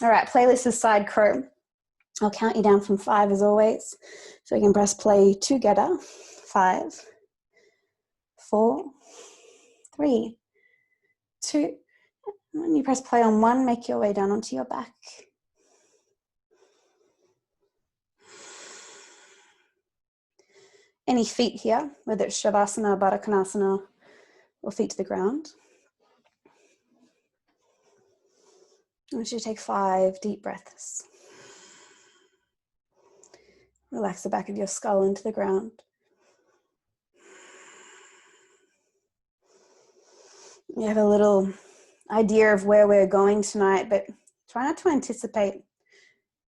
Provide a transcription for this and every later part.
All right, playlist is side crow. I'll count you down from 5 as always. So we can press play together. 5, 4, 3, 2. When you press play on 1, make your way down onto your back. Any feet here, whether it's Shavasana, Baddha Konasana, or feet to the ground. I want you to take 5 deep breaths. Relax the back of your skull into the ground. You have a little idea of where we're going tonight, but try not to anticipate.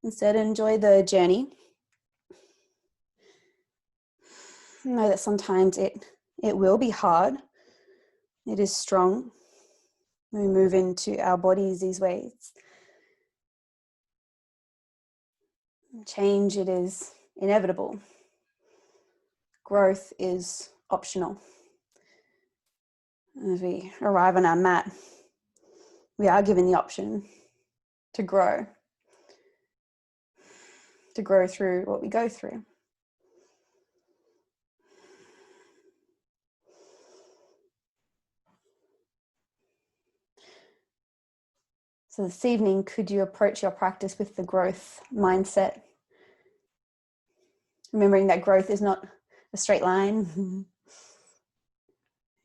Instead, enjoy the journey. Know that sometimes it will be hard. It is strong. We move into our bodies these ways. Change, it is inevitable. Growth is optional. As we arrive on our mat, we are given the option to grow through what we go through. So this evening, could you approach your practice with the growth mindset? Remembering that growth is not a straight line.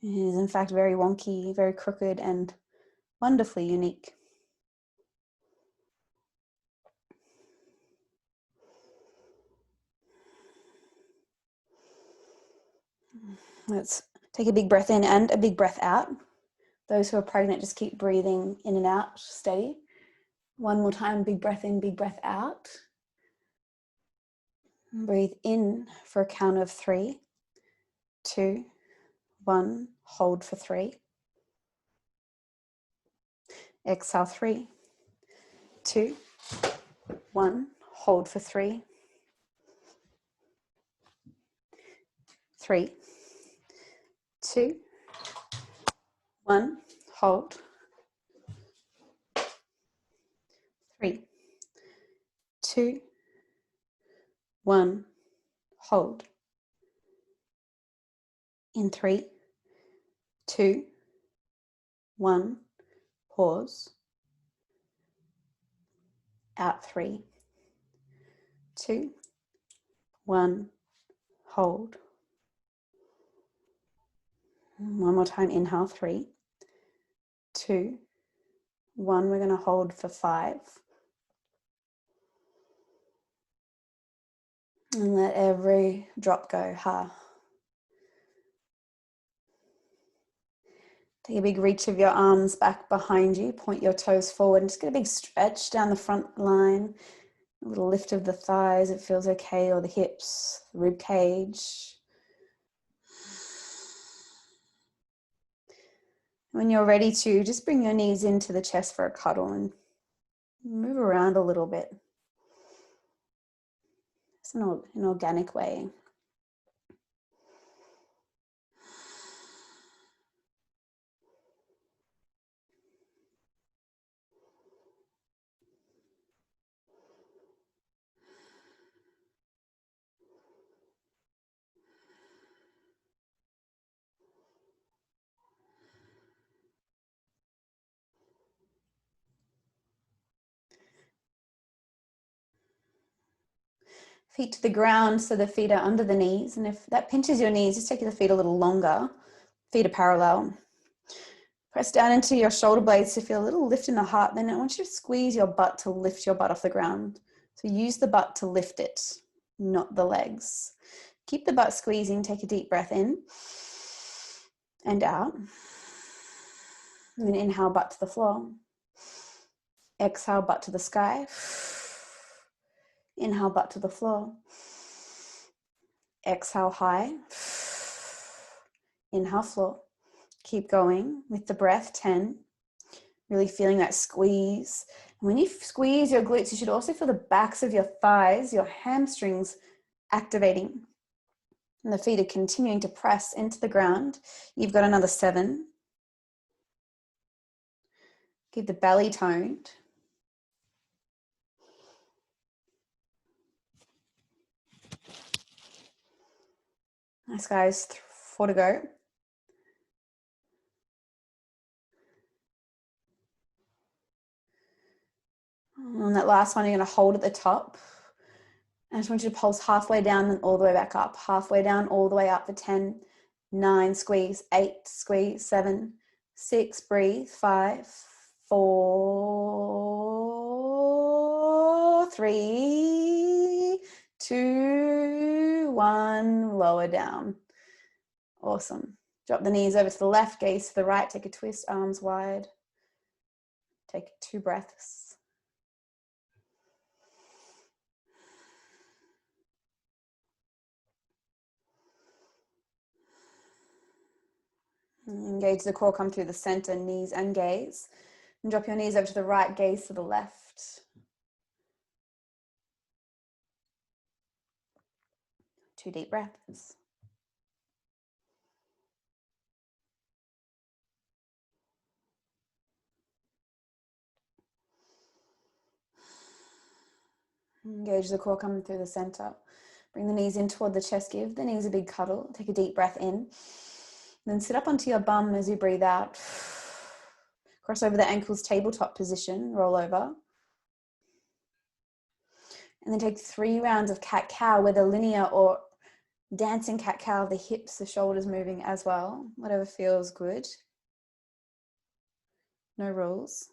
It is in fact very wonky, very crooked, and wonderfully unique. Let's take a big breath in and a big breath out. Those who are pregnant, just keep breathing in and out, steady. One more time, big breath in, big breath out. Breathe in for a count of 3, 2, 1. Hold for 3. Exhale 3, 2, 1. Hold for 3, 3, 2, 1. Hold. 3, 2, 1. Hold. In 3, 2, 1. Pause. Out 3, 2, 1. Hold. One more time. Inhale 3, 2, 1. We're going to hold for 5. And let every drop go. Ha. Take a big reach of your arms back behind you. Point your toes forward and just get a big stretch down the front line. A little lift of the thighs, it feels okay, or the hips, the rib cage. When you're ready to, just bring your knees into the chest for a cuddle and move around a little bit. It's an organic way. Feet to the ground so the feet are under the knees. And if that pinches your knees, just take the feet a little longer. Feet are parallel. Press down into your shoulder blades to feel a little lift in the heart. Then I want you to squeeze your butt to lift your butt off the ground. So use the butt to lift it, not the legs. Keep the butt squeezing. Take a deep breath in and out. And then inhale, butt to the floor. Exhale, butt to the sky. Inhale, butt to the floor. Exhale, high. Inhale, floor. Keep going with the breath, 10. Really feeling that squeeze. And when you squeeze your glutes, you should also feel the backs of your thighs, your hamstrings activating. And the feet are continuing to press into the ground. You've got another 7. Keep the belly toned. Nice, guys. 4 to go. And that last one, you're going to hold at the top. I just want you to pulse halfway down and all the way back up. Halfway down, all the way up for 10, 9, squeeze, 8, squeeze, 7, 6, breathe, 5, 4, 3, 2, 1, lower down. Awesome. Drop the knees over to the left, gaze to the right, take a twist, arms wide. Take 2 breaths. Engage the core, come through the center, knees and gaze. And drop your knees over to the right, gaze to the left. 2 deep breaths. Engage the core, coming through the center. Bring the knees in toward the chest, give the knees a big cuddle. Take a deep breath in. Then sit up onto your bum as you breathe out. Cross over the ankles, tabletop position, roll over. And then take 3 rounds of cat-cow, whether linear or dancing cat-cow, the hips, the shoulders moving as well. Whatever feels good. No rules.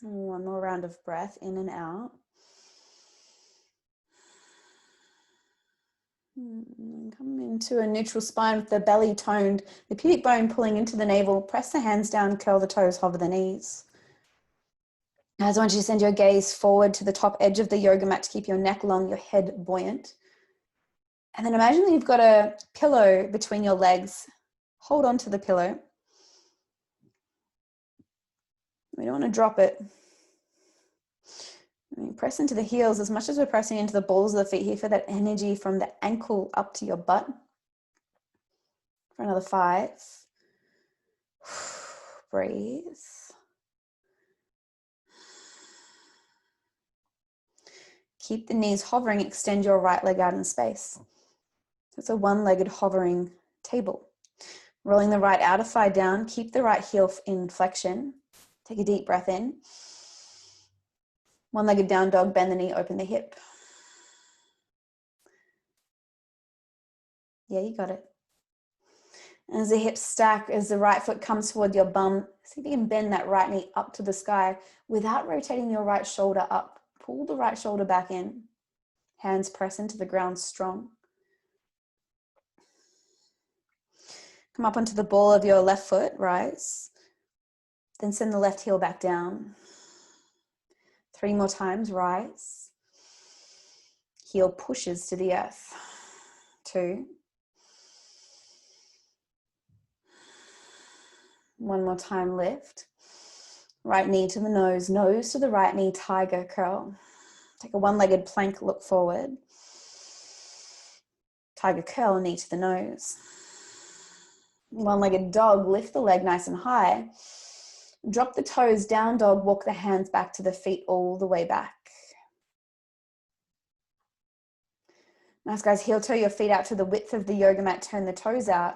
One more round of breath in and out. Come into a neutral spine with the belly toned, the pubic bone pulling into the navel. Press the hands down, curl the toes, hover the knees. As I want you to send your gaze forward to the top edge of the yoga mat to keep your neck long, your head buoyant. And then imagine that you've got a pillow between your legs. Hold on to the pillow. We don't want to drop it. Press into the heels as much as we're pressing into the balls of the feet here. Feel that energy from the ankle up to your butt. For another 5. Breathe. Keep the knees hovering. Extend your right leg out in space. It's a one-legged hovering table. Rolling the right outer thigh down. Keep the right heel in flexion. Take a deep breath in. One-legged down dog, bend the knee, open the hip. Yeah, you got it. And as the hips stack, as the right foot comes toward your bum, see if you can bend that right knee up to the sky without rotating your right shoulder up. Pull the right shoulder back in. Hands press into the ground strong. Come up onto the ball of your left foot, rise. Then send the left heel back down. 3 more times, rise. Heel pushes to the earth. 2. 1 more time, lift. Right knee to the nose to the right knee, tiger curl. Take a one-legged plank, look forward. Tiger curl, knee to the nose. One-legged dog, lift the leg nice and high. Drop the toes, down dog, walk the hands back to the feet all the way back. Nice, guys. Heel toe your feet out to the width of the yoga mat, turn the toes out.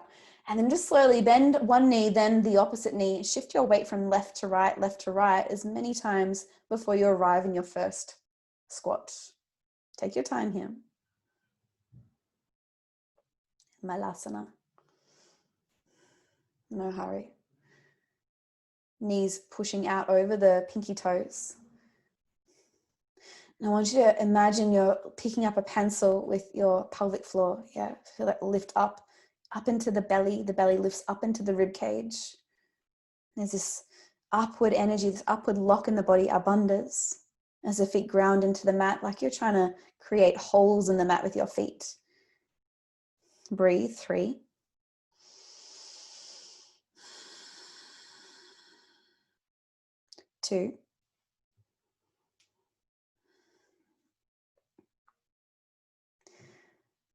And then just slowly bend one knee, then the opposite knee. Shift your weight from left to right as many times before you arrive in your first squat. Take your time here. Malasana. No hurry. Knees pushing out over the pinky toes. And I want you to imagine you're picking up a pencil with your pelvic floor. Yeah, feel that lift up into the belly. The belly lifts up into the rib cage. There's this upward energy, this upward lock in the body, abundance, as the feet ground into the mat, like you're trying to create holes in the mat with your feet. Breathe, 3. 2.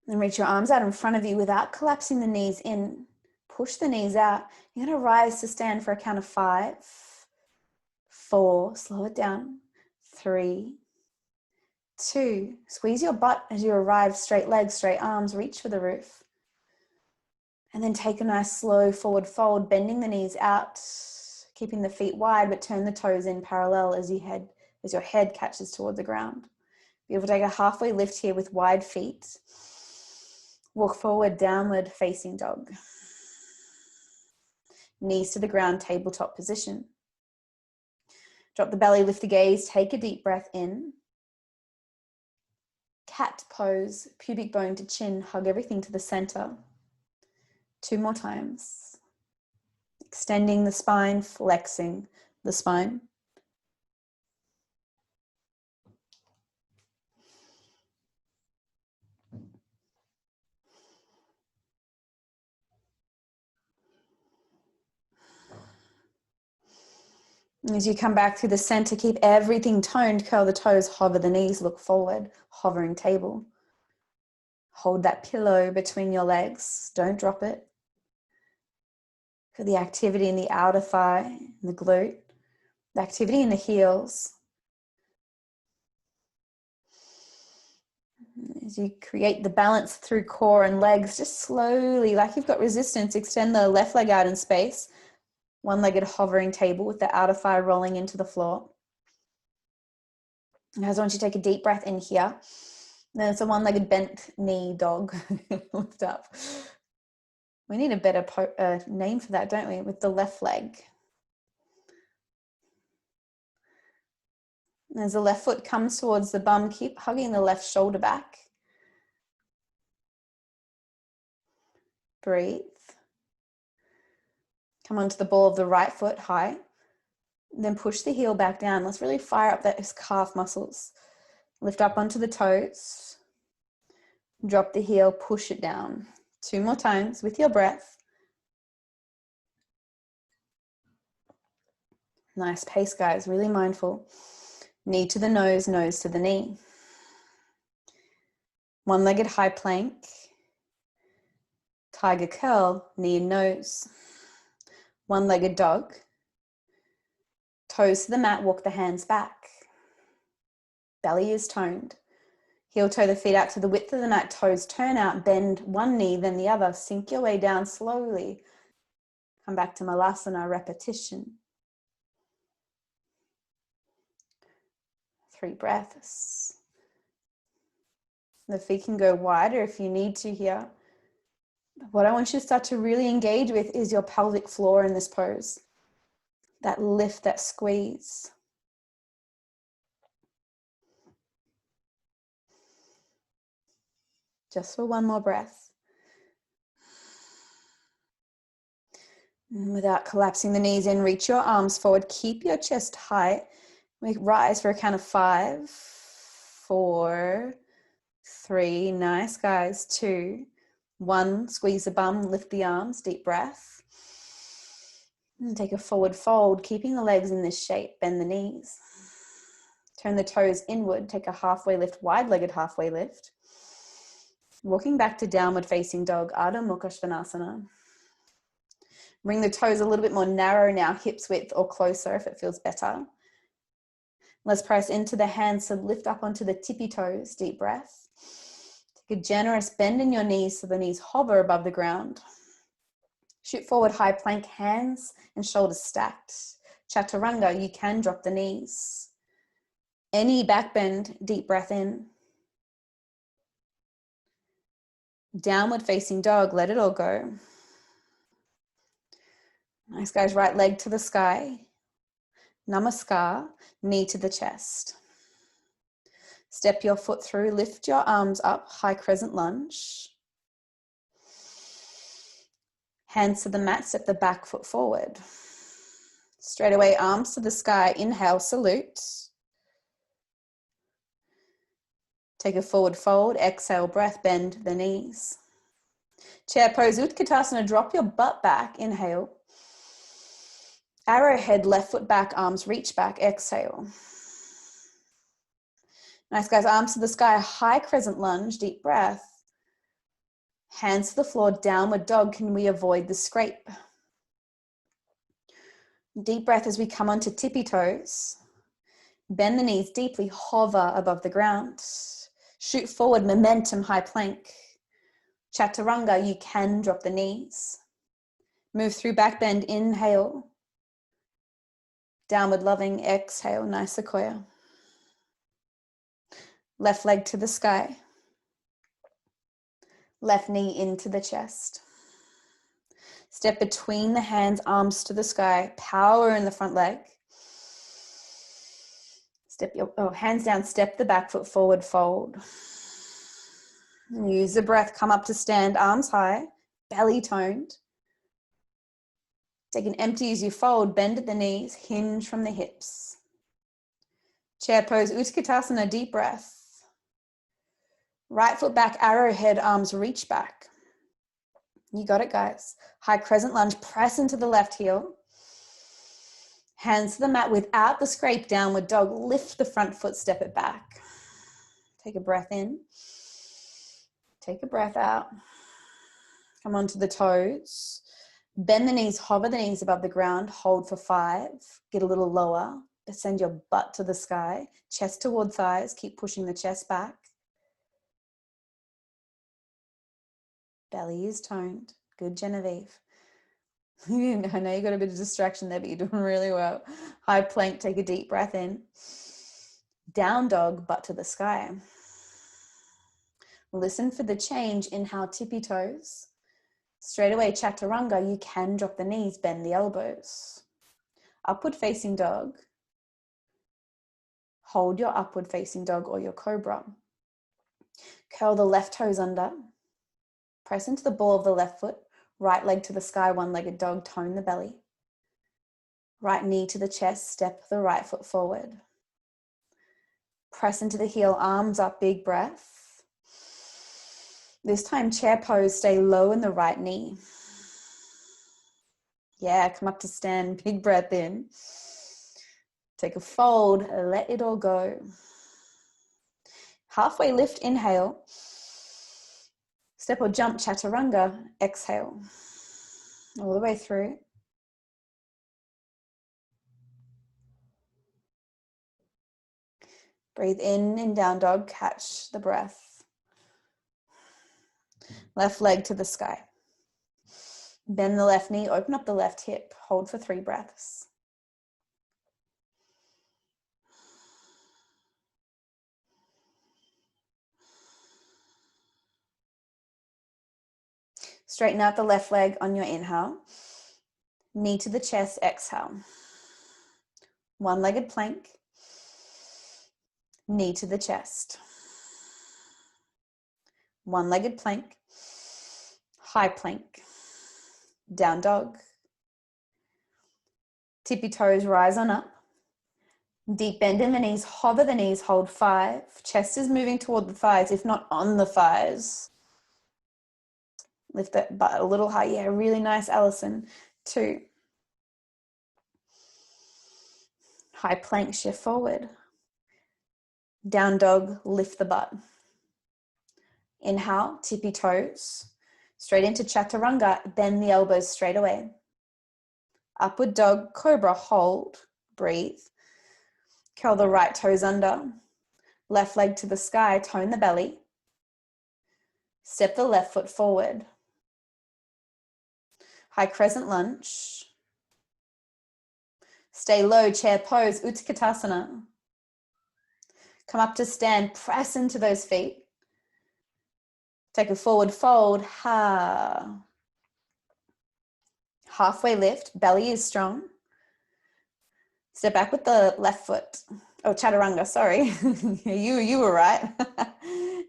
Then reach your arms out in front of you without collapsing the knees in. Push the knees out. You're going to rise to stand for a count of 5, 4, slow it down, 3, 2, squeeze your butt as you arrive, straight legs, straight arms, reach for the roof. And then take a nice slow forward fold, bending the knees out, keeping the feet wide, but turn the toes in parallel as your head catches toward the ground. Be able to take a halfway lift here with wide feet. Walk forward, downward facing dog. Knees to the ground, tabletop position. Drop the belly, lift the gaze, take a deep breath in. Cat pose, pubic bone to chin, hug everything to the center. 2 more times. Extending the spine, flexing the spine. As you come back through the center, keep everything toned, curl the toes, hover the knees, look forward, hovering table. Hold that pillow between your legs, don't drop it. Feel the activity in the outer thigh, the glute, the activity in the heels. As you create the balance through core and legs, just slowly, like you've got resistance, extend the left leg out in space. One-legged hovering table with the outer thigh rolling into the floor. Guys, I want you to take a deep breath in here. Then it's a one-legged bent knee dog. Lift up. We need a better name for that, don't we? With the left leg. As the left foot comes towards the bum, keep hugging the left shoulder back. Breathe. Come onto the ball of the right foot high. Then push the heel back down. Let's really fire up those calf muscles. Lift up onto the toes. Drop the heel, push it down. 2 more times with your breath. Nice pace, guys. Really mindful. Knee to the nose to the knee. One-legged high plank. Tiger curl, knee and nose. One-legged dog. Toes to the mat, walk the hands back. Belly is toned. Heel toe the feet out to the width of the mat, toes turn out, bend one knee, then the other. Sink your way down slowly. Come back to Malasana, repetition. 3 breaths. The feet can go wider if you need to here. What I want you to start to really engage with is your pelvic floor in this pose. That lift, that squeeze. Just for 1 more breath. And without collapsing the knees in, reach your arms forward. Keep your chest high. We rise for a count of 5, 4, 3. Nice, guys. 2, 1. Squeeze the bum, lift the arms, deep breath. And take a forward fold, keeping the legs in this shape. Bend the knees. Turn the toes inward. Take a halfway lift, wide-legged halfway lift. Walking back to downward facing dog, Ardha Mukha Svanasana. Bring the toes a little bit more narrow now, hips width or closer if it feels better. Let's press into the hands to lift up onto the tippy toes, deep breath. Take a generous bend in your knees so the knees hover above the ground. Shoot forward, high plank, hands and shoulders stacked. Chaturanga, you can drop the knees. Any back bend, deep breath in. Downward facing dog, let it all go. Nice, guys, right leg to the sky. Namaskar, knee to the chest. Step your foot through, lift your arms up, high crescent lunge. Hands to the mat, step the back foot forward. Straight away, arms to the sky, inhale, salute. Take a forward fold, exhale, breath, bend the knees. Chair pose, Utkatasana, drop your butt back, inhale. Arrowhead, left foot back, arms reach back, exhale. Nice, guys, arms to the sky, high crescent lunge, deep breath. Hands to the floor, downward dog. Can we avoid the scrape? Deep breath as we come onto tippy toes. Bend the knees deeply, hover above the ground. Shoot forward, momentum, high plank. Chaturanga, you can drop the knees. Move through back bend, inhale. Downward loving, exhale, nice sequoia. Left leg to the sky. Left knee into the chest. Step between the hands, arms to the sky. Power in the front leg. Step your hands down, step the back foot forward, fold. Use the breath, come up to stand, arms high, belly toned. Take an empty as you fold, bend at the knees, hinge from the hips. Chair pose, Utkatasana, deep breath. Right foot back, arrowhead, arms reach back. You got it, guys. High crescent lunge, press into the left heel. Hands to the mat without the scrape, downward dog. Lift the front foot, step it back. Take a breath in. Take a breath out. Come onto the toes. Bend the knees, hover the knees above the ground. Hold for 5. Get a little lower. Send your butt to the sky. Chest toward thighs. Keep pushing the chest back. Belly is toned. Good, Genevieve. I know you got a bit of distraction there, but you're doing really well. High plank, take a deep breath in. Down dog, butt to the sky. Listen for the change. Inhale, tippy toes. Straight away, chaturanga, you can drop the knees, bend the elbows. Upward facing dog. Hold your upward facing dog or your cobra. Curl the left toes under. Press into the ball of the left foot. Right leg to the sky, one-legged dog, tone the belly. Right knee to the chest, step the right foot forward. Press into the heel, arms up, big breath. This time, chair pose, stay low in the right knee. Yeah, come up to stand, big breath in. Take a fold, let it all go. Halfway lift, inhale. Step or jump, chaturanga, exhale. All the way through. Breathe in down dog, catch the breath. Left leg to the sky. Bend the left knee, open up the left hip. Hold for 3 breaths. Straighten out the left leg on your inhale. Knee to the chest, exhale. One-legged plank. Knee to the chest. One-legged plank. High plank. Down dog. Tippy toes, rise on up. Deep bend in the knees, hover the knees, hold 5. Chest is moving toward the thighs, if not on the thighs. Lift that butt a little high. Yeah, really nice, Allison. 2. High plank, shift forward. Down dog, lift the butt. Inhale, tippy toes. Straight into chaturanga, bend the elbows straight away. Upward dog, cobra, hold, breathe. Curl the right toes under. Left leg to the sky, tone the belly. Step the left foot forward. High crescent lunge. Stay low, chair pose, Utkatasana. Come up to stand, press into those feet. Take a forward fold, halfway lift, belly is strong. Step back with the left foot. Oh, chaturanga, sorry. you were right.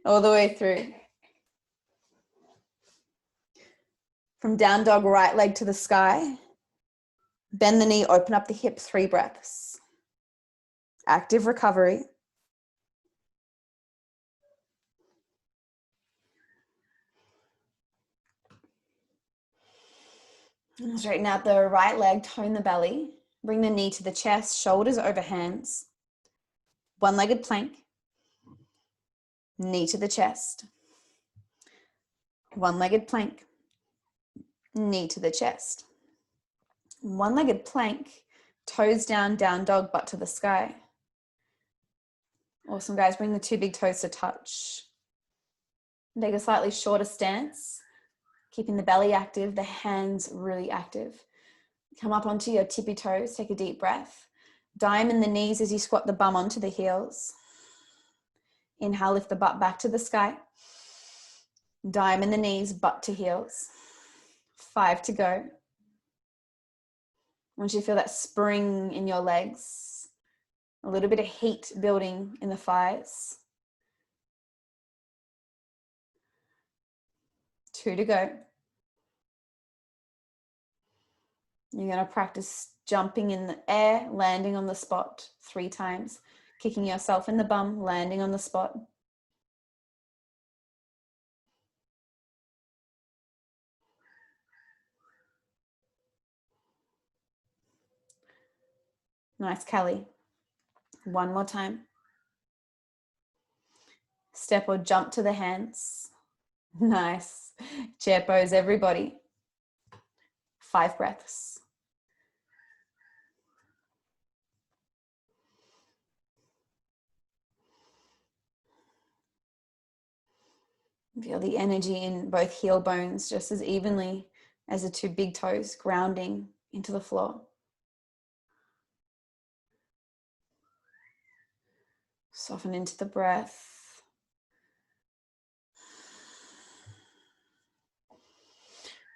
All the way through. From down dog, right leg to the sky. Bend the knee, open up the hip, 3 breaths. Active recovery. Straighten out the right leg, tone the belly. Bring the knee to the chest, shoulders over hands. One-legged plank. Knee to the chest. One-legged plank, knee to the chest. One-legged plank, toes down, down dog, butt to the sky. Awesome, guys. Bring the two big toes to touch. Take a slightly shorter stance, keeping the belly active, the hands really active. Come up onto your tippy toes, take a deep breath. Diamond the knees as you squat the bum onto the heels. Inhale, lift the butt back to the sky. Diamond the knees, butt to heels. 5 to go. Once you feel that spring in your legs, a little bit of heat building in the thighs. 2 to go. You're going to practice jumping in the air, landing on the spot 3 times, kicking yourself in the bum, landing on the spot. Nice, Kelly. 1 more time. Step or jump to the hands. Nice. Chair pose, everybody. 5 breaths. Feel the energy in both heel bones just as evenly as the 2 big toes grounding into the floor. Soften into the breath.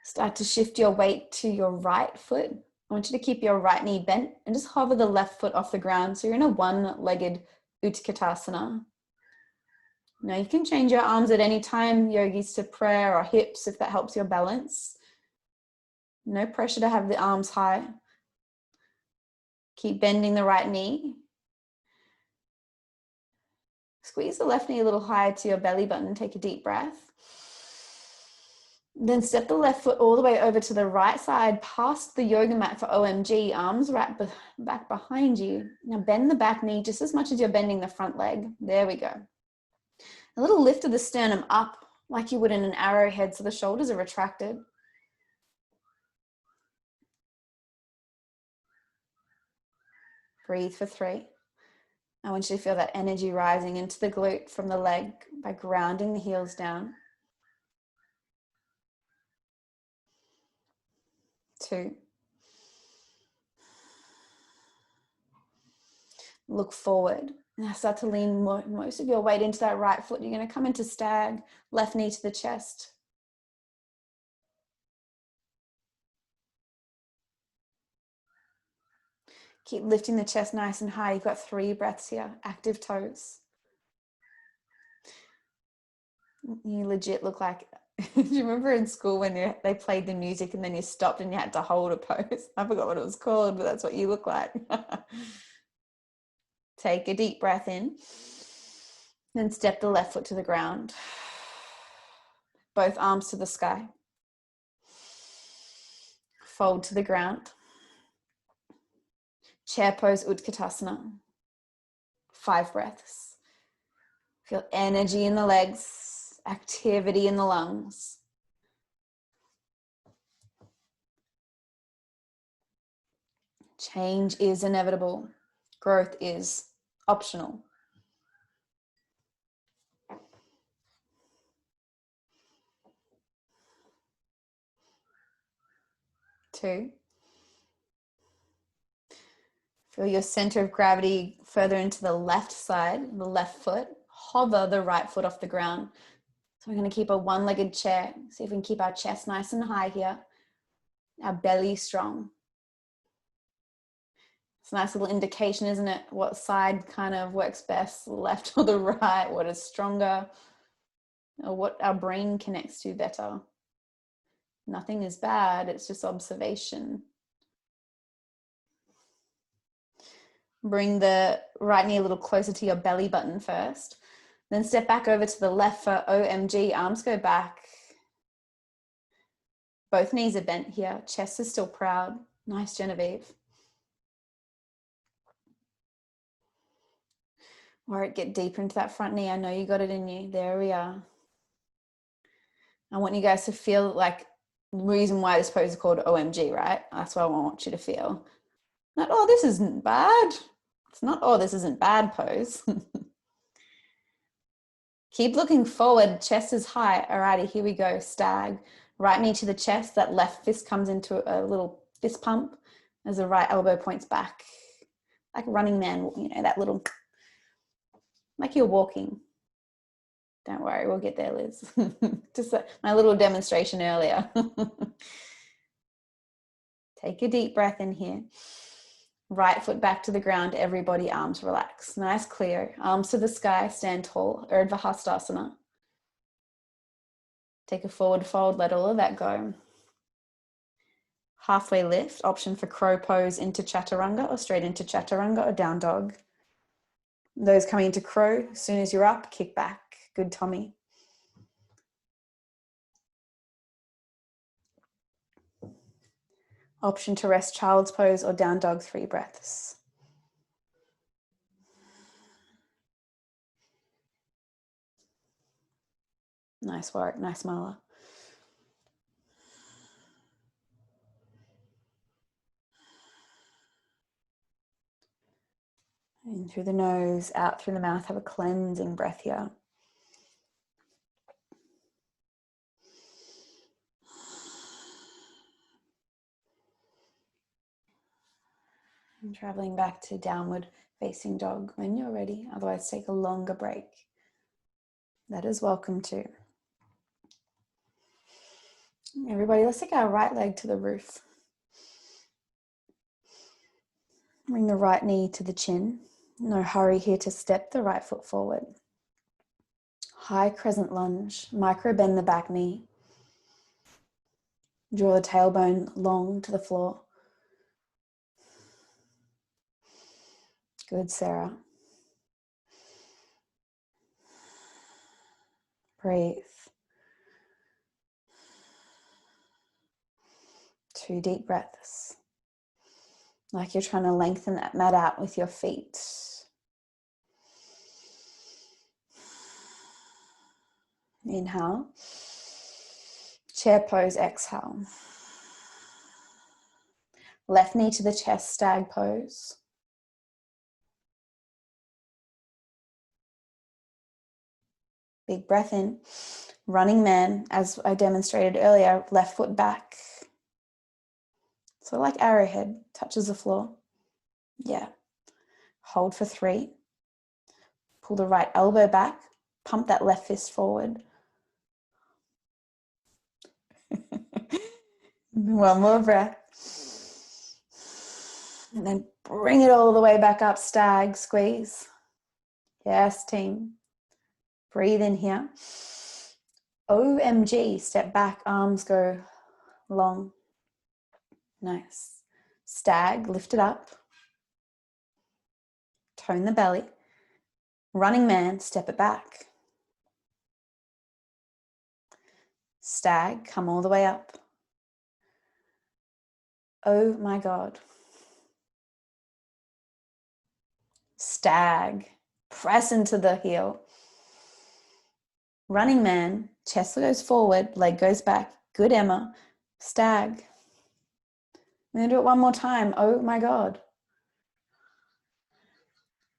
Start to shift your weight to your right foot. I want you to keep your right knee bent and just hover the left foot off the ground. So you're in a one-legged Utkatasana. Now you can change your arms at any time, yogis, to prayer or hips if that helps your balance. No pressure to have the arms high. Keep bending the right knee. Squeeze the left knee a little higher to your belly button. Take a deep breath. Then step the left foot all the way over to the right side, past the yoga mat for OMG, arms wrapped back behind you. Now bend the back knee just as much as you're bending the front leg. There we go. A little lift of the sternum up like you would in an arrowhead so the shoulders are retracted. Breathe for 3. I want you to feel that energy rising into the glute from the leg by grounding the heels down. 2. Look forward. Now start to lean most of your weight into that right foot. You're going to come into stag, left knee to the chest. Keep lifting the chest nice and high. You've got 3 breaths here. Active toes. You legit look like, do you remember in school when they played the music and then you stopped and you had to hold a pose? I forgot what it was called, but that's what you look like. Take a deep breath in. Then step the left foot to the ground. Both arms to the sky. Fold to the ground. Chair pose, Utkatasana. 5 breaths. Feel energy in the legs, activity in the lungs. Change is inevitable. Growth is optional. 2. Feel your center of gravity further into the left side, the left foot. Hover the right foot off the ground. So we're going to keep a one-legged chair. See if we can keep our chest nice and high here. Our belly strong. It's a nice little indication, isn't it? What side kind of works best, the left or the right? What is stronger? Or what our brain connects to better? Nothing is bad, it's just observation. Bring the right knee a little closer to your belly button first. Then step back over to the left for OMG. Arms go back. Both knees are bent here. Chest is still proud. Nice, Genevieve. Or get deeper into that front knee. I know you got it in you. There we are. I want you guys to feel like the reason why this pose is called OMG, right? That's what I want you to feel. Not, oh, this isn't bad. It's not, oh, this isn't bad pose. Keep looking forward, chest is high. Alrighty, here we go, stag. Right knee to the chest, that left fist comes into a little fist pump as the right elbow points back. Like running man, you know, that little, like you're walking. Don't worry, we'll get there, Liz. Just my little demonstration earlier. Take a deep breath in here. Right foot back to the ground, everybody, arms relax. Nice, clear. Arms to the sky, stand tall, Urdhva Hastasana. Take a forward fold, let all of that go. Halfway lift, option for crow pose into Chaturanga or straight into Chaturanga or down dog. Those coming into crow, as soon as you're up, kick back. Good tummy. Option to rest child's pose or down dog, 3 breaths. Nice work, nice Mala. In through the nose, out through the mouth, have a cleansing breath here. And traveling back to downward facing dog when you're ready. Otherwise, take a longer break. That is welcome too. Everybody, let's take our right leg to the roof. Bring the right knee to the chin. No hurry here to step the right foot forward. High crescent lunge. Micro bend the back knee. Draw the tailbone long to the floor. Good, Sarah. Breathe. 2 deep breaths. Like you're trying to lengthen that mat out with your feet. Inhale. Chair pose, exhale. Left knee to the chest, stag pose. Big breath in. Running man, as I demonstrated earlier, left foot back. So like arrowhead, touches the floor. Yeah. Hold for 3. Pull the right elbow back. Pump that left fist forward. One more breath. And then bring it all the way back up, stag, squeeze. Yes, team. Breathe in here. OMG, step back, arms go long. Nice. Stag, lift it up. Tone the belly. Running man, step it back. Stag, come all the way up. Oh my God. Stag, press into the heel. Running man, chest goes forward, leg goes back. Good, Emma. Stag. I'm going to do it one more time. Oh my God.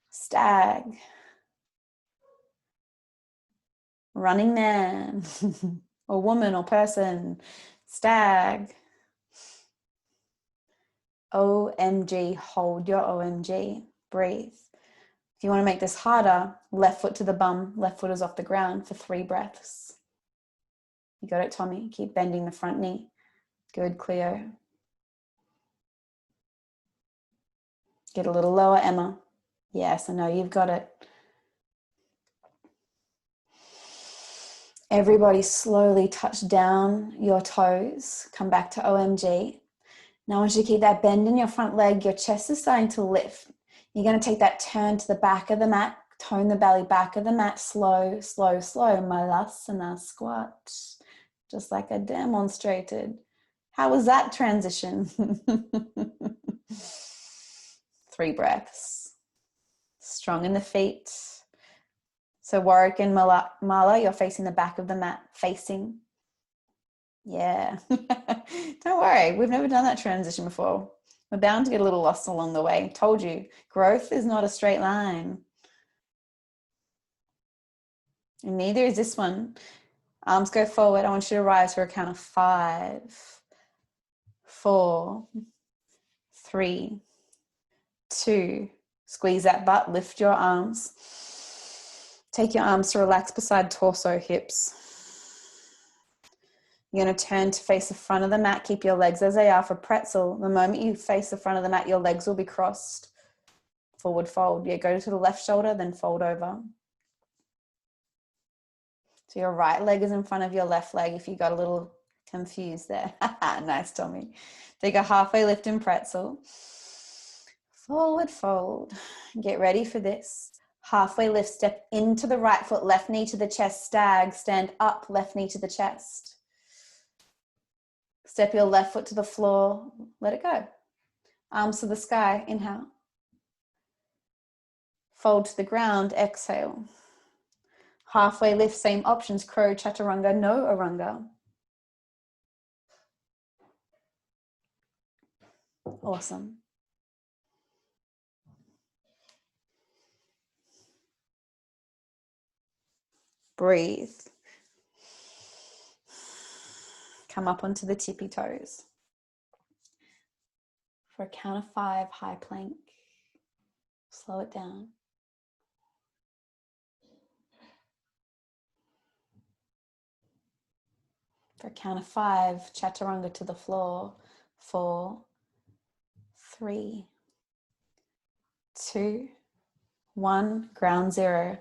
Stag. Running man or woman or person. Stag. OMG, hold your OMG. Breathe. If you want to make this harder, left foot to the bum, left foot is off the ground for 3 breaths. You got it, Tommy. Keep bending the front knee. Good, Cleo. Get a little lower, Emma. Yes, I know you've got it. Everybody slowly touch down your toes. Come back to OMG. Now I want you to keep that bend in your front leg. Your chest is starting to lift. You're going to take that turn to the back of the mat. Tone the belly back of the mat. Slow, slow, slow. Malasana squat. Just like I demonstrated. How was that transition? 3 breaths. Strong in the feet. So Warwick and Mala, you're facing the back of the mat, facing. Yeah. Don't worry. We've never done that transition before. We're bound to get a little lost along the way. Told you, growth is not a straight line. And neither is this one. Arms go forward. I want you to rise for a count of 5, 4, 3, 2. Squeeze that butt. Lift your arms. Take your arms to relax beside torso, hips. You're going to turn to face the front of the mat. Keep your legs as they are for pretzel. The moment you face the front of the mat, your legs will be crossed. Forward fold. Yeah, go to the left shoulder, then fold over. So your right leg is in front of your left leg if you got a little confused there. Nice, Tommy. Take a halfway lift in pretzel. Forward fold. Get ready for this. Halfway lift, step into the right foot, left knee to the chest, stag, stand up, left knee to the chest. Step your left foot to the floor, let it go. Arms to the sky, inhale. Fold to the ground, exhale. Halfway lift, same options, crow, chaturanga, no aranga. Awesome. Breathe. Come up onto the tippy toes. For a count of 5, high plank. Slow it down. For a count of 5, chaturanga to the floor. 4, 3, 2, 1, ground zero.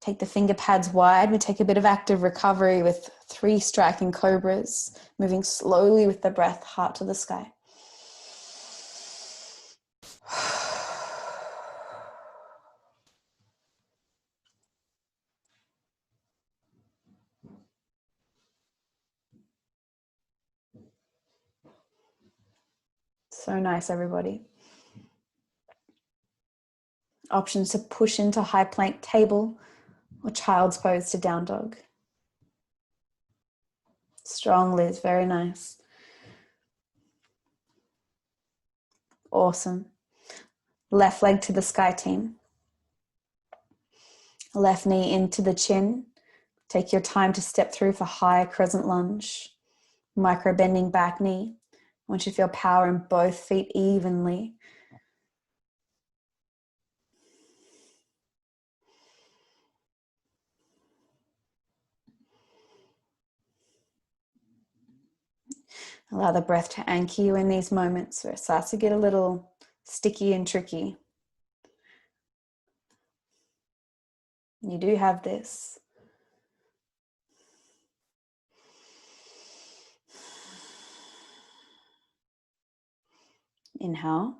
Take the finger pads wide. We take a bit of active recovery with 3 striking cobras, moving slowly with the breath, heart to the sky. So nice, everybody. Options to push into high plank, table, or child's pose to down dog. Strong, Liz. Very nice. Awesome. Left leg to the sky, team. Left knee into the chin. Take your time to step through for high crescent lunge. Micro bending back knee. I want you to feel power in both feet evenly. Allow the breath to anchor you in these moments where it starts to get a little sticky and tricky. You do have this. Inhale.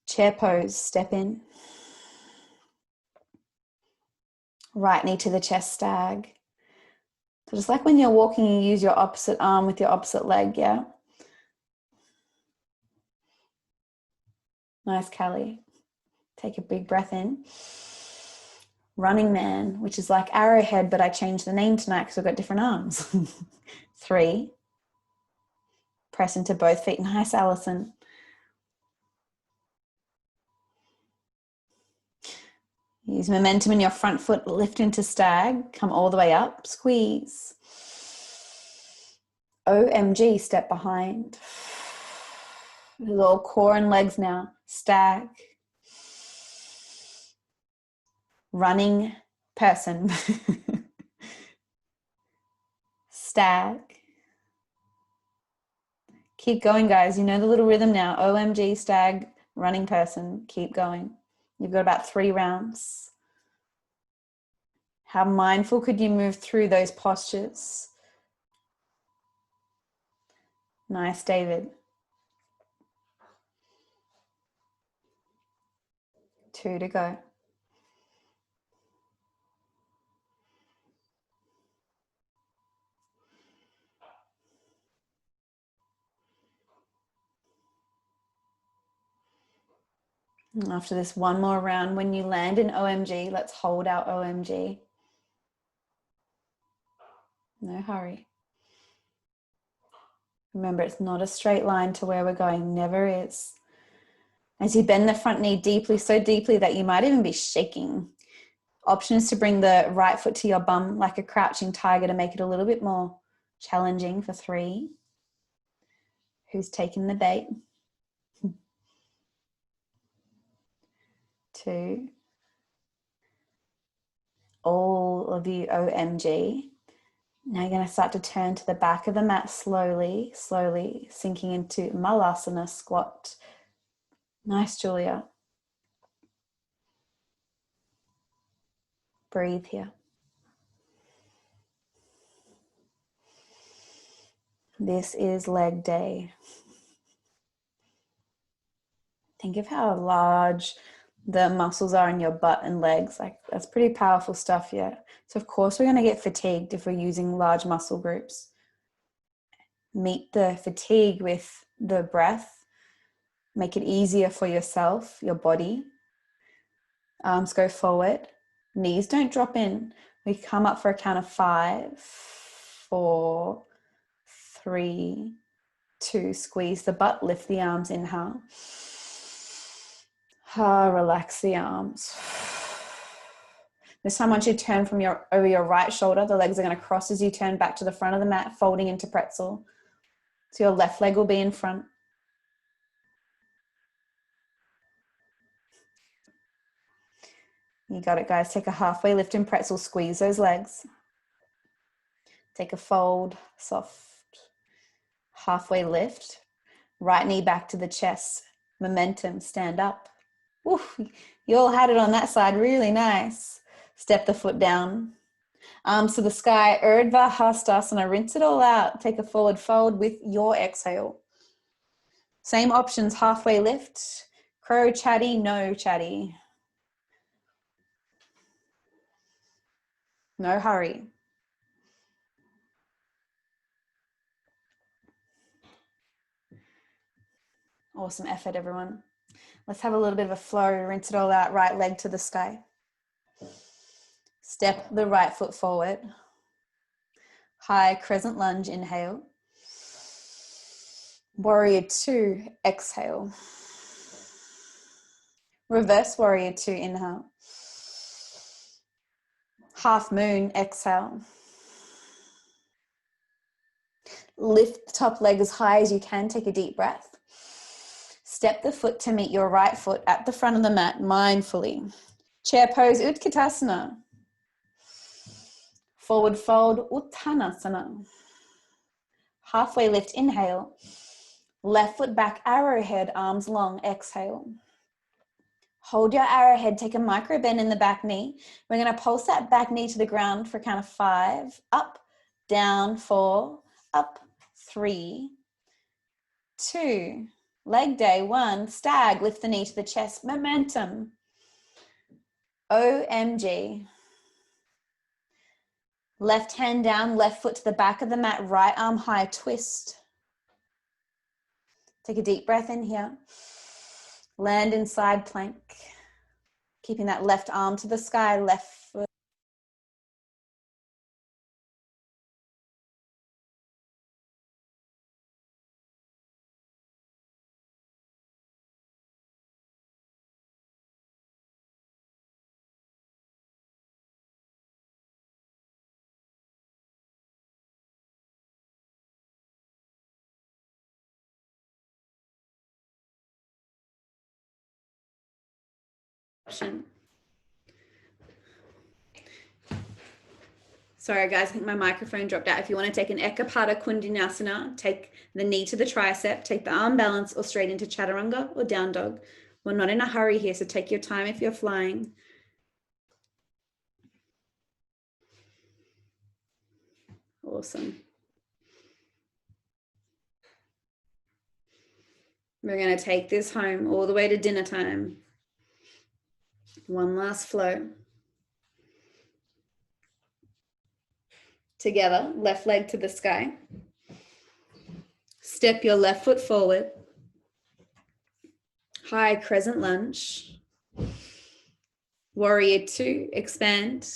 Chair pose, step in. Right knee to the chest, stag. So just like when you're walking, you use your opposite arm with your opposite leg, yeah? Nice, Callie. Take a big breath in. Running man, which is like arrowhead, but I changed the name tonight because I've got different arms. 3. Press into both feet. Nice, Allison. Use momentum in your front foot, lift into stag, come all the way up, squeeze. OMG, step behind. This is all core and legs now. Stag. Running person. Stag. Keep going, guys. You know the little rhythm now. OMG, stag, running person. Keep going. You've got about 3 rounds. How mindful could you move through those postures? Nice, David. 2 to go. And after this, one more round. When you land in OMG, let's hold our OMG. No hurry. Remember, it's not a straight line to where we're going, never is. As you bend the front knee deeply, so deeply that you might even be shaking. Option is to bring the right foot to your bum like a crouching tiger to make it a little bit more challenging for 3. Who's taking the bait? 2. All of you, OMG. Now you're going to start to turn to the back of the mat slowly, slowly, sinking into Malasana squat. Nice, Julia. Breathe here. This is leg day. Think of how large the muscles are in your butt and legs. Like, that's pretty powerful stuff, yeah. So of course we're going to get fatigued if we're using large muscle groups. Meet the fatigue with the breath. Make it easier for yourself, your body. Arms go forward. Knees don't drop in. We come up for a count of 5, 4, 3, 2. Squeeze the butt, lift the arms, inhale. Relax the arms. This time, once you turn from over your right shoulder, the legs are going to cross as you turn back to the front of the mat, folding into pretzel. So your left leg will be in front. You got it, guys. Take a halfway lift in pretzel, squeeze those legs. Take a fold, soft, halfway lift. Right knee back to the chest. Momentum, stand up. Oof, you all had it on that side, really nice. Step the foot down. Arms to the sky, Urdhva Hastasana. Rinse it all out. Take a forward fold with your exhale. Same options, halfway lift. Crow chatty, no chatty. No hurry. Awesome effort, everyone. Let's have a little bit of a flow. Rinse it all out. Right leg to the sky. Step the right foot forward. High crescent lunge, inhale. Warrior 2, exhale. Reverse warrior 2, inhale. Half moon, exhale. Lift the top leg as high as you can. Take a deep breath. Step the foot to meet your right foot at the front of the mat mindfully. Chair pose, Utkatasana. Forward fold, Uttanasana. Halfway lift, inhale. Left foot back, arrowhead, arms long, exhale. Hold your arrowhead, take a micro bend in the back knee. We're going to pulse that back knee to the ground for a count of 5. Up, down, 4, up, 3, 2. Leg day, 1. Stag, lift the knee to the chest, momentum. OMG. Left hand down, left foot to the back of the mat, right arm high, twist. Take a deep breath in here. Land in side plank. Keeping that left arm to the sky, left foot. Sorry guys, I think my microphone dropped out. If you want to take an Ekapada Kundinasana, take the knee to the tricep, take the arm balance or straight into Chaturanga or down dog. We're not in a hurry here, so take your time if you're flying. Awesome. We're going to take this home all the way to dinner time. One last flow. Together, left leg to the sky. Step your left foot forward. High crescent lunge. Warrior 2, expand.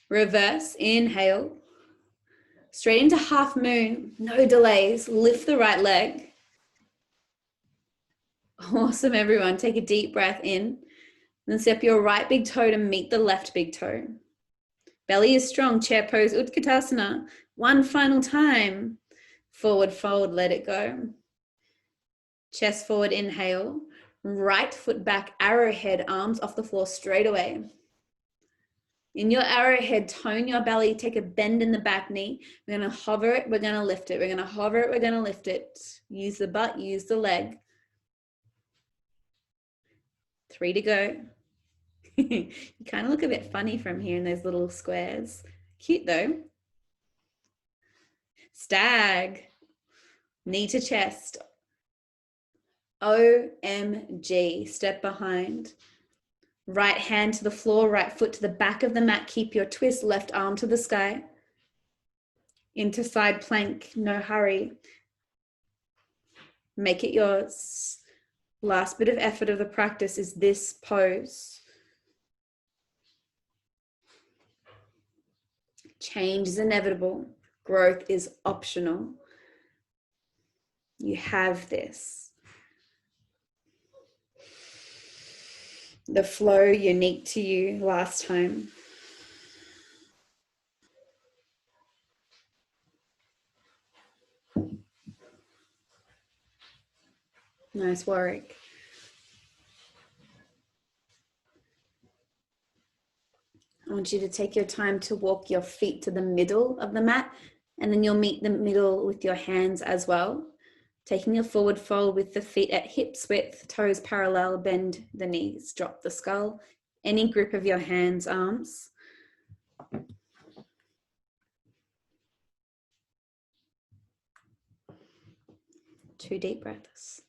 Reverse, inhale. Straight into half moon, no delays. Lift the right leg. Awesome, everyone. Take a deep breath in. Then step your right big toe to meet the left big toe. Belly is strong, chair pose, Utkatasana. One final time. Forward fold, let it go. Chest forward, inhale. Right foot back, arrowhead, arms off the floor straight away. In your arrowhead, tone your belly, take a bend in the back knee. We're going to hover it, we're going to lift it. We're going to hover it, we're going to lift it. Use the butt, use the leg. 3 to go. You kind of look a bit funny from here in those little squares. Cute though. Stag. Knee to chest. OMG. Step behind. Right hand to the floor, right foot to the back of the mat. Keep your twist, left arm to the sky. Into side plank, no hurry. Make it yours. Last bit of effort of the practice is this pose. Change is inevitable. Growth is optional. You have this. The flow unique to you last time. Nice work. I want you to take your time to walk your feet to the middle of the mat, and then you'll meet the middle with your hands as well. Taking a forward fold with the feet at hips width, toes parallel, bend the knees, drop the skull. Any grip of your hands, arms. 2 deep breaths.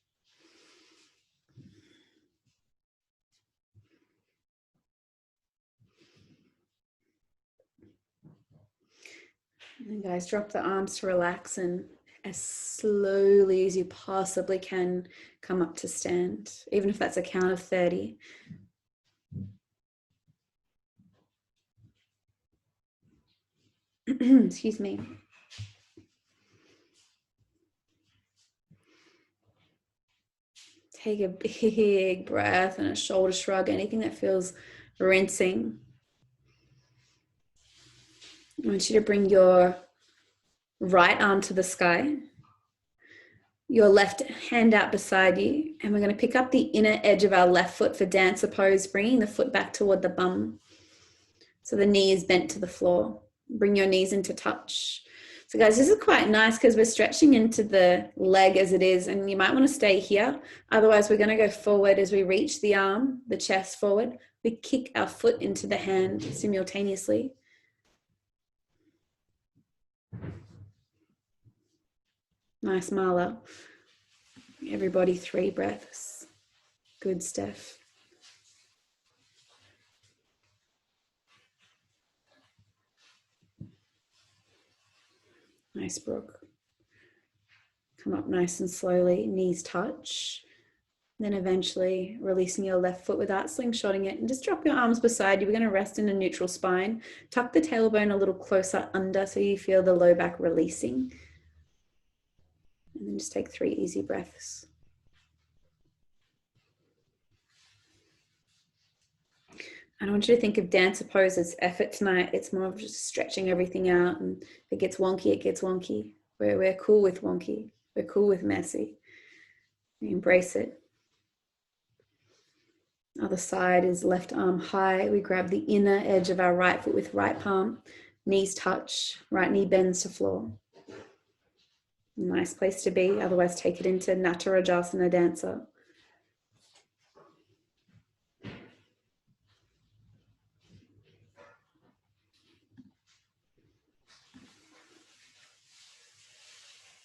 And guys, drop the arms to relax, and as slowly as you possibly can, come up to stand, even if that's a count of 30. Excuse me. Take a big breath and a shoulder shrug, anything that feels rinsing. I want you to bring your right arm to the sky, your left hand out beside you, and we're going to pick up the inner edge of our left foot for dancer pose, bringing the foot back toward the bum. So the knee is bent to the floor. Bring your knees into touch. So guys, this is quite nice because we're stretching into the leg as it is, and you might want to stay here. Otherwise, we're going to go forward as we reach the arm, the chest forward. We kick our foot into the hand simultaneously. Nice, Marla. Everybody 3 breaths. Good, Steph. Nice, Brooke. Come up nice and slowly, knees touch. Then eventually releasing your left foot without slingshotting it, and just drop your arms beside you. We're going to rest in a neutral spine. Tuck the tailbone a little closer under so you feel the low back releasing. And then just take 3 easy breaths. I don't want you to think of dancer pose as effort tonight. It's more of just stretching everything out, and if it gets wonky, it gets wonky. We're cool with wonky. We're cool with messy. We embrace it. Other side is left arm high. We grab the inner edge of our right foot with right palm. Knees touch. Right knee bends to floor. Nice place to be. Otherwise, take it into Natarajasana dancer.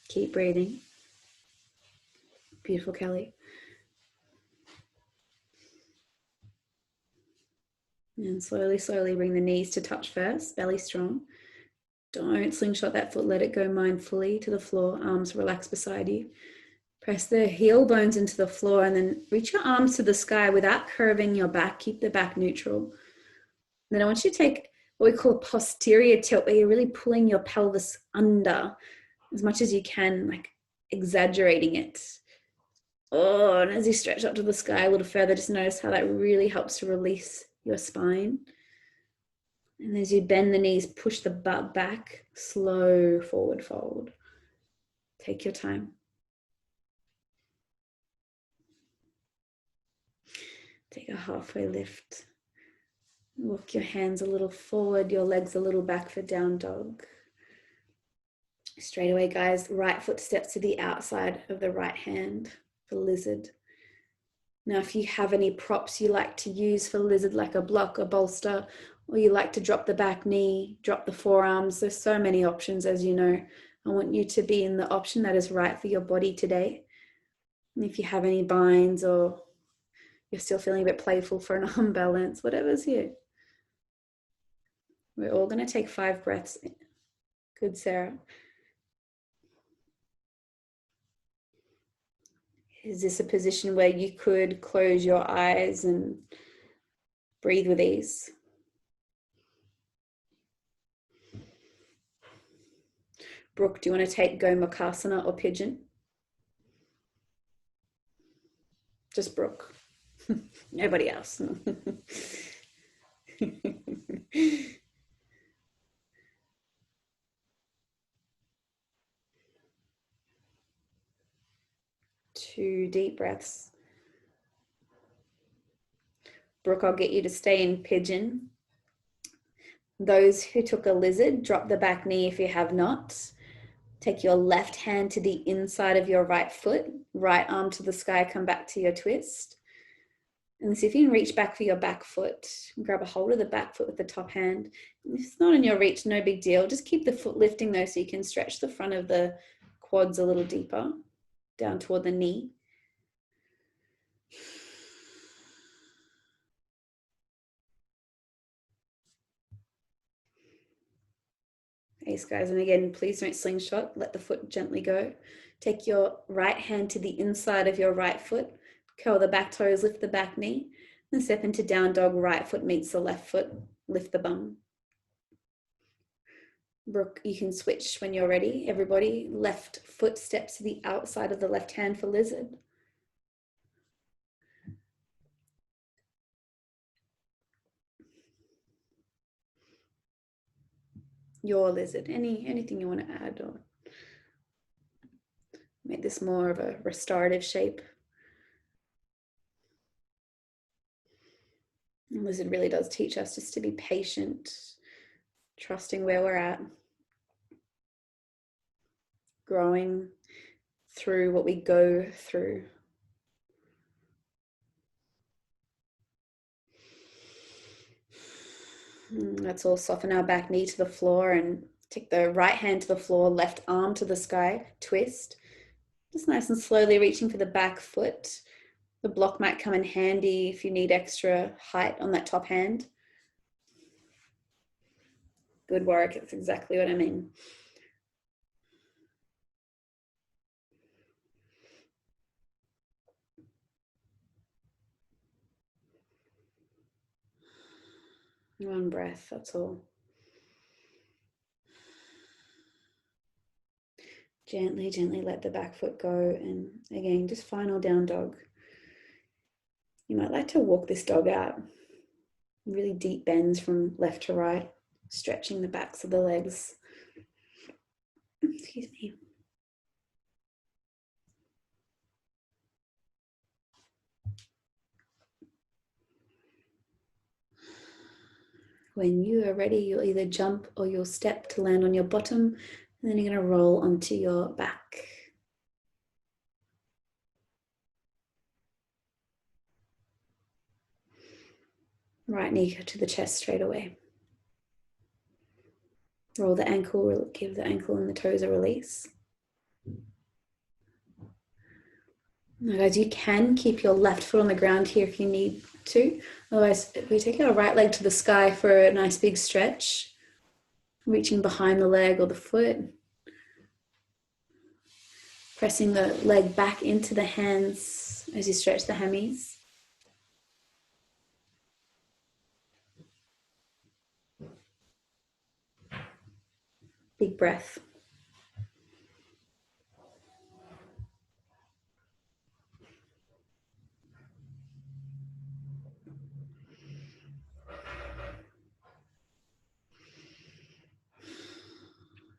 Keep breathing. Beautiful, Kelly. And slowly, slowly bring the knees to touch first, belly strong. Don't slingshot that foot, let it go mindfully to the floor, arms relax beside you. Press the heel bones into the floor and then reach your arms to the sky without curving your back. Keep the back neutral. Then I want you to take what we call a posterior tilt, where you're really pulling your pelvis under as much as you can, like exaggerating it. Oh, and as you stretch up to the sky a little further, just notice how that really helps to release your spine. And as you bend the knees, push the butt back, slow forward fold. Take your time. Take a halfway lift. Walk your hands a little forward, your legs a little back for down dog. Straight away, guys, right foot steps to the outside of the right hand for lizard. Now, if you have any props you like to use for lizard, like a block, a bolster, or you like to drop the back knee, drop the forearms, there's so many options, as you know. I want you to be in the option that is right for your body today. And if you have any binds or you're still feeling a bit playful for an arm balance, whatever's here. We're all going to take 5 breaths in. Good, Sarah. Is this a position where you could close your eyes and breathe with ease? Brooke, do you want to take Gomukhasana or pigeon? Just Brooke. Nobody else. 2 deep breaths. Brooke, I'll get you to stay in pigeon. Those who took a lizard, drop the back knee if you have not. Take your left hand to the inside of your right foot, right arm to the sky, come back to your twist. And see if you can reach back for your back foot. Grab a hold of the back foot with the top hand. If it's not in your reach, no big deal. Just keep the foot lifting though, so you can stretch the front of the quads a little deeper, down toward the knee. Ace, guys, and again, please don't slingshot. Let the foot gently go. Take your right hand to the inside of your right foot. Curl the back toes, lift the back knee. Then step into down dog, right foot meets the left foot. Lift the bum. Brooke, you can switch when you're ready. Everybody, left foot steps to the outside of the left hand for lizard. Your lizard. Anything you want to add or make this more of a restorative shape. And lizard really does teach us just to be patient, trusting where we're at, growing through what we go through. Let's all soften our back knee to the floor and take the right hand to the floor, left arm to the sky, twist. Just nice and slowly reaching for the back foot. The block might come in handy if you need extra height on that top hand. Good work, that's exactly what I mean. One breath, that's all. Gently, gently let the back foot go. And again, just final down dog. You might like to walk this dog out. Really deep bends from left to right, stretching the backs of the legs. Excuse me. When you are ready, you'll either jump or you'll step to land on your bottom, and then you're going to roll onto your back. Right knee to the chest straight away. Roll the ankle, give the ankle and the toes a release. Now guys, you can keep your left foot on the ground here if you need to. Otherwise, we take our right leg to the sky for a nice big stretch, reaching behind the leg or the foot. Pressing the leg back into the hands as you stretch the hammies. Big breath.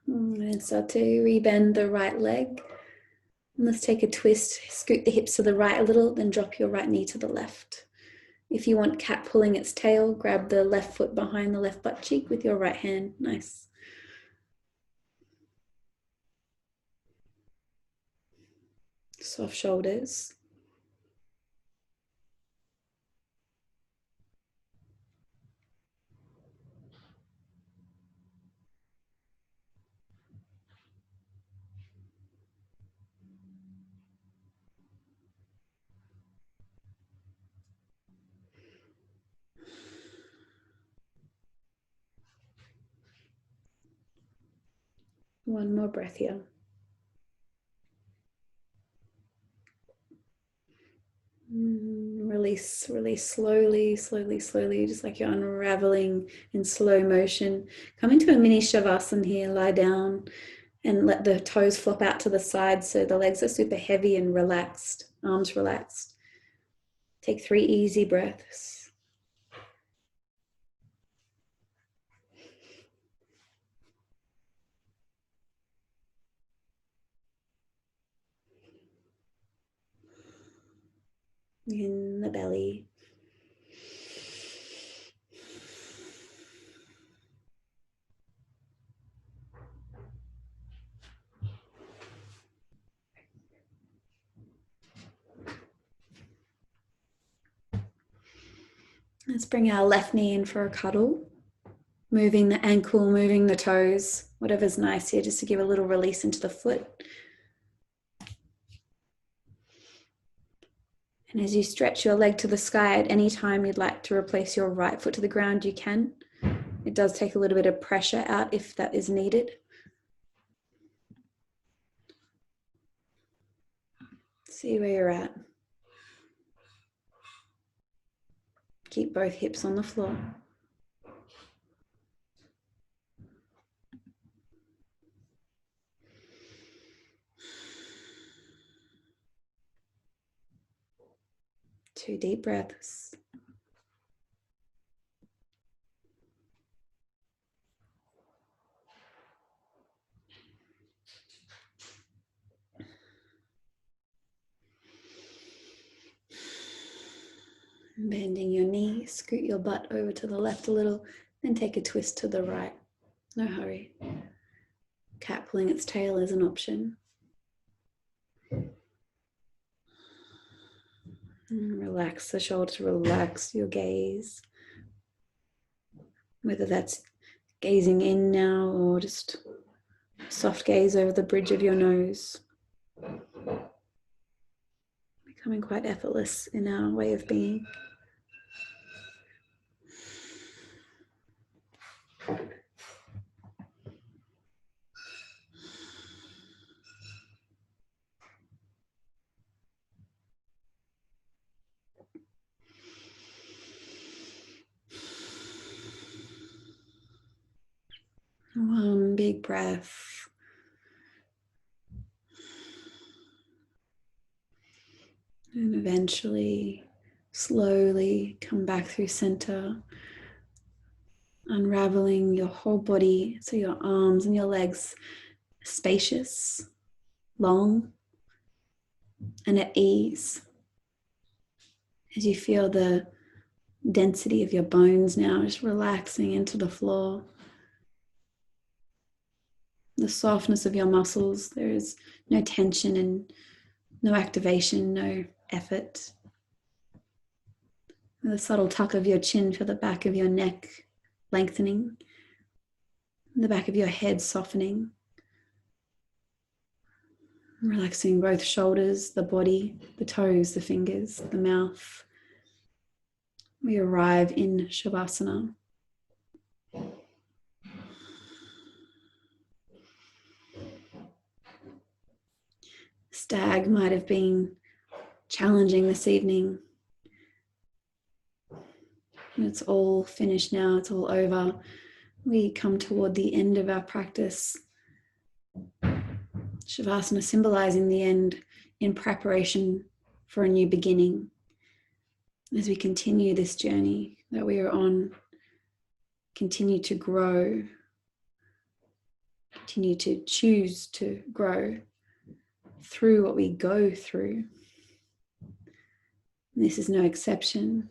And start to rebend the right leg. And let's take a twist, scoot the hips to the right a little, then drop your right knee to the left. If you want cat pulling its tail, grab the left foot behind the left butt cheek with your right hand. Nice. Soft shoulders. One more breath here. Release, release slowly, slowly, slowly, just like you're unraveling in slow motion. Come into a mini Shavasana here, lie down and let the toes flop out to the side so the legs are super heavy and relaxed, arms relaxed. Take 3 easy breaths. In the belly. Let's bring our left knee in for a cuddle. Moving the ankle, moving the toes, whatever's nice here, just to give a little release into the foot. And as you stretch your leg to the sky, at any time you'd like to replace your right foot to the ground, you can. It does take a little bit of pressure out if that is needed. See where you're at. Keep both hips on the floor. Two deep breaths. Bending your knee, scoot your butt over to the left a little, then take a twist to the right. No hurry. Cat pulling its tail is an option. And relax the shoulders, relax your gaze. Whether that's gazing in now or just soft gaze over the bridge of your nose. Becoming quite effortless in our way of being. One big breath. And eventually, slowly come back through center, unraveling your whole body so your arms and your legs are spacious, long, and at ease. As you feel the density of your bones now just relaxing into the floor. The softness of your muscles, there is no tension and no activation, no effort. The subtle tuck of your chin for the back of your neck lengthening, the back of your head softening. Relaxing both shoulders, the body, the toes, the fingers, the mouth. We arrive in Shavasana. Stag might have been challenging this evening. It's all finished now, it's all over. We come toward the end of our practice. Shavasana symbolizing the end in preparation for a new beginning. As we continue this journey that we are on, continue to grow, continue to choose to grow through what we go through. And this is no exception.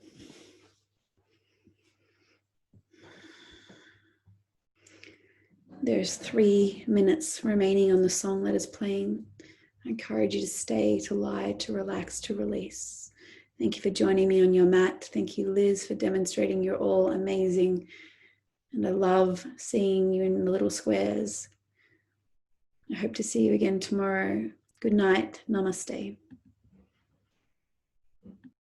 There's 3 minutes remaining on the song that is playing. I encourage you to stay, to lie, to relax, to release. Thank you for joining me on your mat. Thank you, Liz, for demonstrating you're all amazing. And I love seeing you in the little squares. I hope to see you again tomorrow. Good night. Namaste.